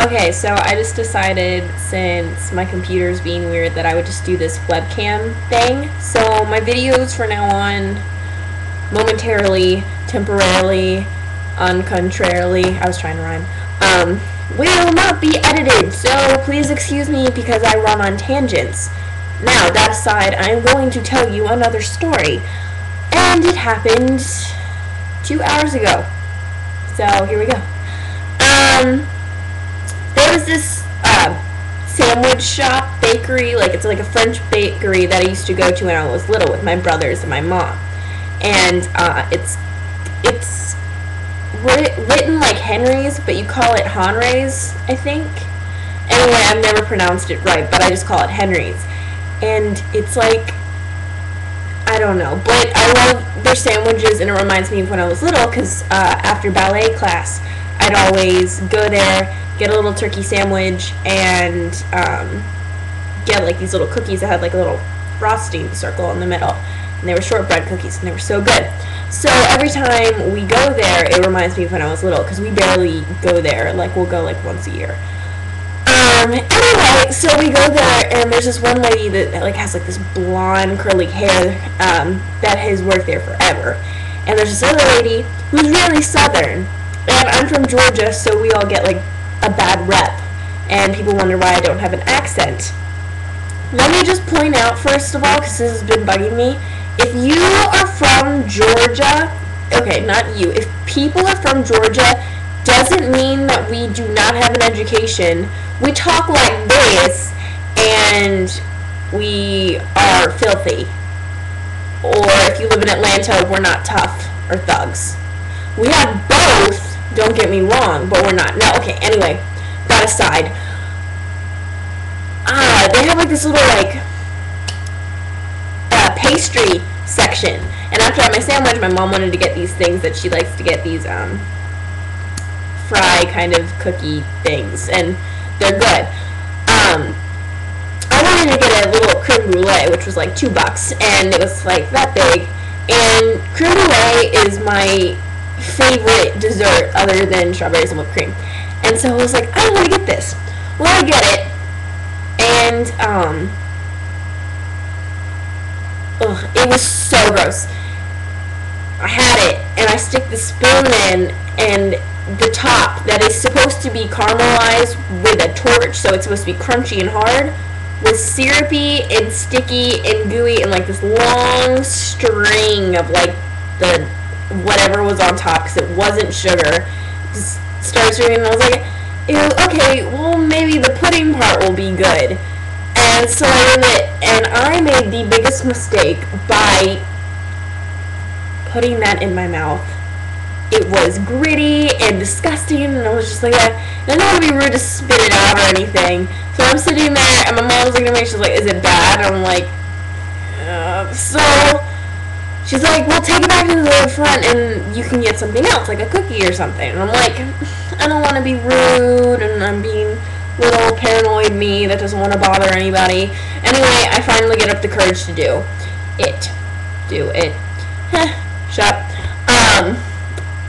Okay, so I just decided, since my computer's being weird, that I would just do this webcam thing. So my videos from now on, momentarily, temporarily, uncontrarily, I was trying to rhyme, will not be edited. So please excuse me because I run on tangents. Now, that aside, I'm going to tell you another story. And it happened 2 hours ago. So here we go. There was this sandwich shop, bakery, like it's like a French bakery that I used to go to when I was little with my brothers and my mom. And it's written like Henry's, but you call it Henry's, I think. Anyway, I've never pronounced it right, but I just call it Henry's. And it's like, I don't know, but I love their sandwiches, and it reminds me of when I was little, because after ballet class, I'd always go there, get a little turkey sandwich, and get like these little cookies that had like a little frosting circle in the middle, and they were shortbread cookies, and they were so good. So every time we go there, it reminds me of when I was little, because we barely go there, like we'll go like once a year. Anyway, so we go there, and there's this one lady that like has like this blonde curly hair that has worked there forever, and there's this other lady who's really southern, and I'm from Georgia, so we all get like a bad rep, and people wonder why I don't have an accent. Let me just point out, first of all, because this has been bugging me, if you are from Georgia, okay, not you, if people are from Georgia, doesn't mean that we do not have an education. We talk like this, and we are filthy. Or if you live in Atlanta, we're not tough or thugs. We have both, don't get me wrong, but we're not. No, okay, anyway, that aside. They have like this little like pastry section. And after I had my sandwich, my mom wanted to get these things that she likes to get, these fry kind of cookie things, and they're good. I wanted to get a little creme brulee, which was like $2, and it was like that big. And creme brulee is my favorite dessert other than strawberries and whipped cream. And so I was like, I want to get this. Well, I get it, and it was so gross. I had it, and I stick the spoon in, and the top that is supposed to be caramelized with a torch, so it's supposed to be crunchy and hard, was syrupy and sticky and gooey, and like this long string of like the whatever was on top, because it wasn't sugar, just started stringing, and I was like, ew, okay, well maybe the pudding part will be good. And so I did it, and I made the biggest mistake by putting that in my mouth. It was gritty and disgusting, and I was just like, I don't want to be rude to spit it out or anything. So I'm sitting there, and my mom's looking at me, she's like, is it bad? And I'm like, so she's like, well, take it back to the front, and you can get something else, like a cookie or something. And I'm like, I don't want to be rude, and I'm being little paranoid me that doesn't want to bother anybody. Anyway, I finally get up the courage to do it. Shut up.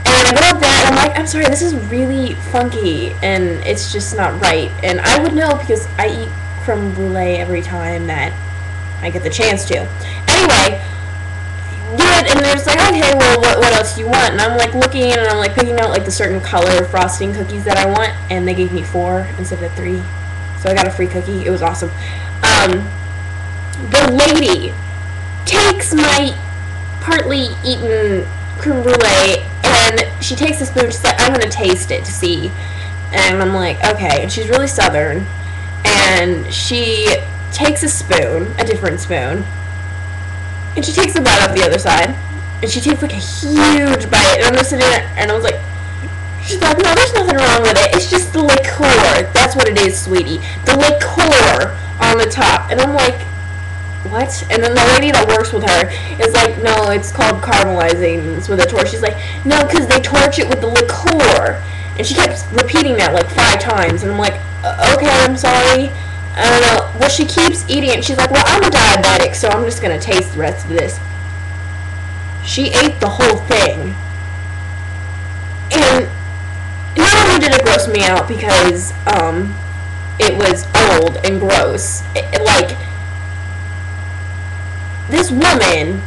And I go up there, and I'm like, I'm sorry, this is really funky, and it's just not right. And I would know because I eat creme brulee every time that I get the chance to. Anyway, do it, and they're just like, okay, well, what else do you want? And I'm like looking, and I'm like picking out like the certain color frosting cookies that I want, and they gave me 4 instead of 3. So I got a free cookie. It was awesome. The lady takes my partly eaten creme brulee, and she takes a spoon, she's like, I'm gonna taste it to see. And I'm like, okay. And she's really southern, and she takes a spoon, a different spoon, and she takes a bite off the other side, and she takes like a huge bite, and I'm just sitting there, and I was like, she's like, no, there's nothing wrong with it, it's just the liqueur, that's what it is, sweetie, the liqueur on the top. And I'm like, what? And then the lady that works with her is like, no, it's called caramelizing, it's with a torch. She's like, no, because they torch it with the liqueur. And she kept repeating that like 5 times, and I'm like, okay, I'm sorry, I don't know. Well, she keeps eating it. She's like, well, I'm a diabetic, so I'm just gonna taste the rest of this. She ate the whole thing, and not only only did it gross me out because it was old and gross. Like, this woman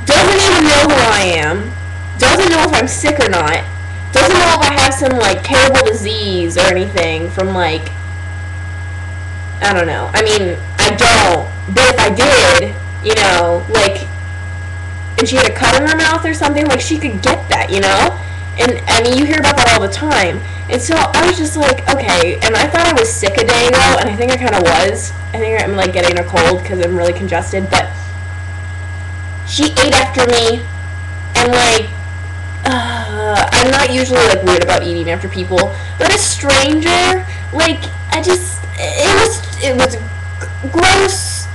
doesn't even know who I am, doesn't know if I'm sick or not, doesn't know if I have some, like, terrible disease or anything from, like, I don't know. I mean, I don't, but if I did, you know, like, and she had a cut in her mouth or something, like, she could get that, you know? And, I mean, you hear about that all the time. And so I was just like, okay, and I thought I was sick a day ago, and I think I kind of was. I think I'm, like, getting a cold because I'm really congested, but she ate after me, and, like, I'm not usually, like, weird about eating after people, but a stranger, like, it was gross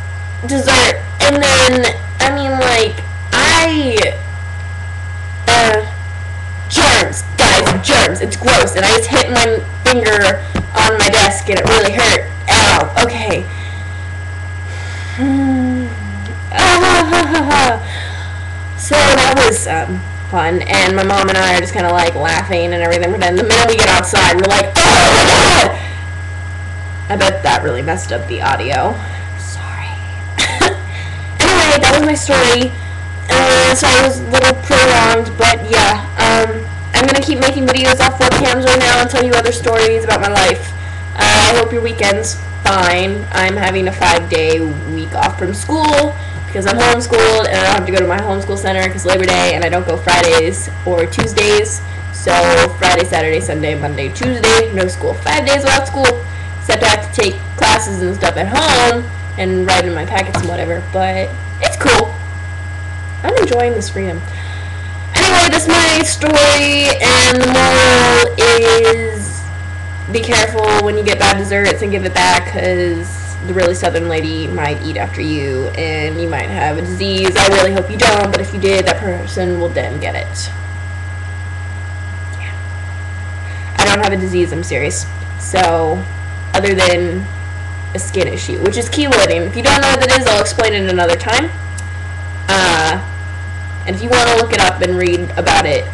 dessert, and then, I mean, like, germs, guys, germs, it's gross, and I just hit my finger on my desk, and it really hurt. Ow, okay. So that was, fun, and my mom and I are just kind of, like, laughing and everything, but then the minute we get outside, we're like, oh my god! I bet that really messed up the audio. Sorry. Anyway, that was my story. Sorry it was a little prolonged, but yeah, I'm gonna keep making videos off webcams right now and tell you other stories about my life. I hope your weekend's fine. I'm having a 5-day week off from school because I'm homeschooled and I don't have to go to my homeschool center because Labor Day, and I don't go Fridays or Tuesdays. So Friday, Saturday, Sunday, Monday, Tuesday, no school. 5 days without school, except I have to take classes and stuff at home and write in my packets and whatever, but it's cool. I'm enjoying this freedom. Anyway, that's my story, and the moral is be careful when you get bad desserts and give it back, because the really southern lady might eat after you, and you might have a disease. I really hope you don't, but if you did, that person will then get it. Yeah. I don't have a disease, I'm serious. So, other than a skin issue, which is keloiding. If you don't know what that is, I'll explain it another time. And if you want to look it up and read about it,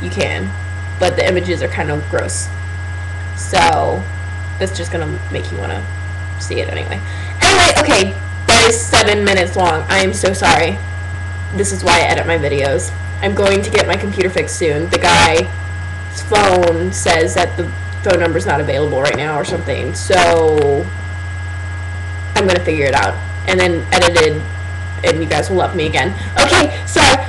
you can. But the images are kind of gross. So, that's just going to make you want to see it anyway. Anyway, okay, that is 7 minutes long. I am so sorry. This is why I edit my videos. I'm going to get my computer fixed soon. The guy's phone says that the phone number's not available right now or something. So, I'm going to figure it out. And then edit it, and you guys will love me again. Okay, sorry.